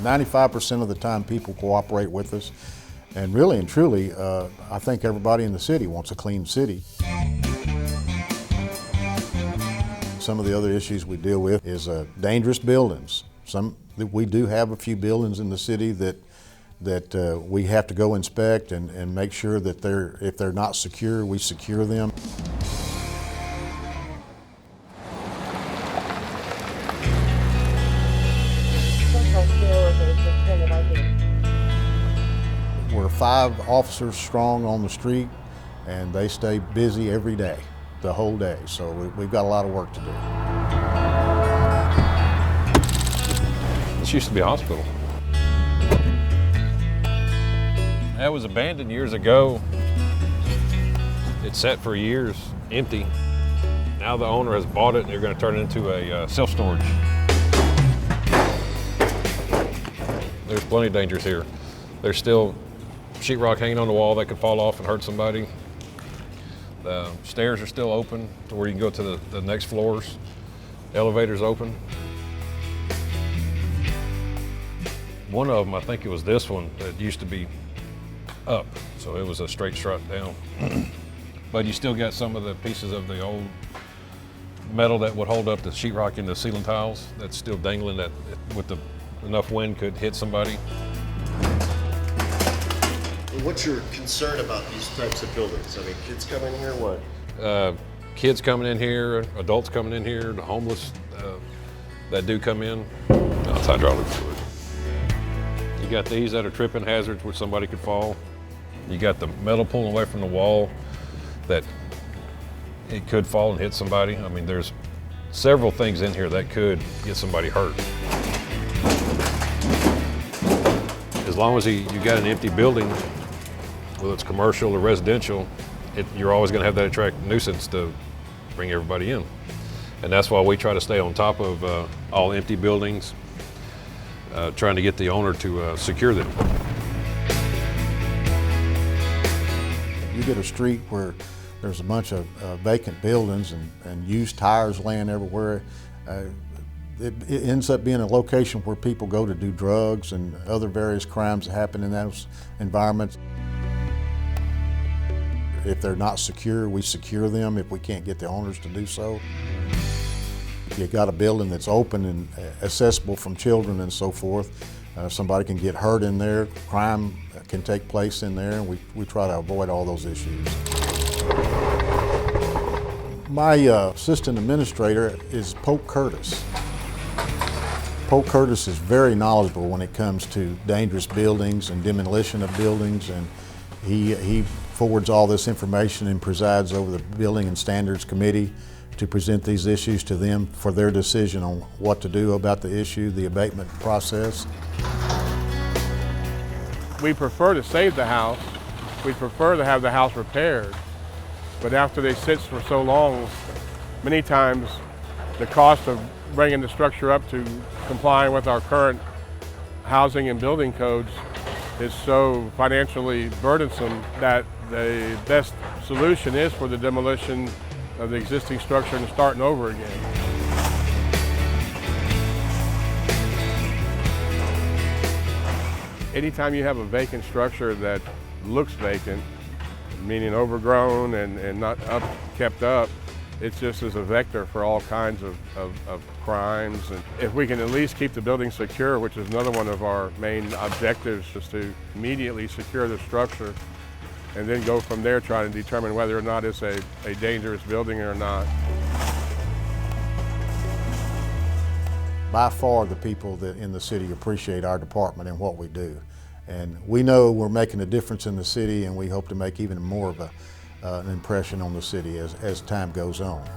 95% of the time people cooperate with us. And really and truly, I think everybody in the city wants a clean city. Some of the other issues we deal with is dangerous buildings. We do have a few buildings in the city that we have to go inspect and make sure that if they're not secure, we secure them. We're 5 officers strong on the street, and they stay busy every day, the whole day. So we've got a lot of work to do. This used to be a hospital. That was abandoned years ago. It sat for years empty. Now the owner has bought it and they're going to turn it into a self-storage. There's plenty of dangers here. There's still sheetrock hanging on the wall that could fall off and hurt somebody. The stairs are still open to where you can go to the next floors. Elevator's open. One of them, I think it was this one, that used to be up, so it was a straight strut down. But you still got some of the pieces of the old metal that would hold up the sheetrock in the ceiling tiles that's still dangling, that with enough wind could hit somebody. What's your concern about these types of buildings? I mean, kids come in here, what? Kids coming in here, adults coming in here, the homeless that do come in. That's hydraulic fluid. You got these that are tripping hazards where somebody could fall. You got the metal pulling away from the wall that it could fall and hit somebody. I mean, there's several things in here that could get somebody hurt. As long as you got an empty building, whether it's commercial or residential, you're always going to have that attract nuisance to bring everybody in. And that's why we try to stay on top of all empty buildings, trying to get the owner to secure them. You get a street where there's a bunch of vacant buildings and used tires laying everywhere. It ends up being a location where people go to do drugs and other various crimes that happen in those environments. If they're not secure, we secure them if we can't get the owners to do so. If you got a building that's open and accessible from children and so forth, somebody can get hurt in there, crime can take place in there, and we try to avoid all those issues. My assistant administrator is Pope Curtis. Pope Curtis is very knowledgeable when it comes to dangerous buildings and demolition of buildings, and he forwards all this information and presides over the Building and Standards Committee to present these issues to them for their decision on what to do about the issue, the abatement process. We prefer to save the house. We prefer to have the house repaired. But after they sit for so long, many times the cost of bringing the structure up to complying with our current housing and building codes is so financially burdensome that the best solution is for the demolition of the existing structure and starting over again. Anytime you have a vacant structure that looks vacant, meaning overgrown and not kept up, it just is a vector for all kinds of crimes. And if we can at least keep the building secure, which is another one of our main objectives, is to immediately secure the structure and then go from there trying to determine whether or not it's a dangerous building or not. By far the people that in the city appreciate our department and what we do. And we know we're making a difference in the city, and we hope to make even more of an impression on the city as time goes on.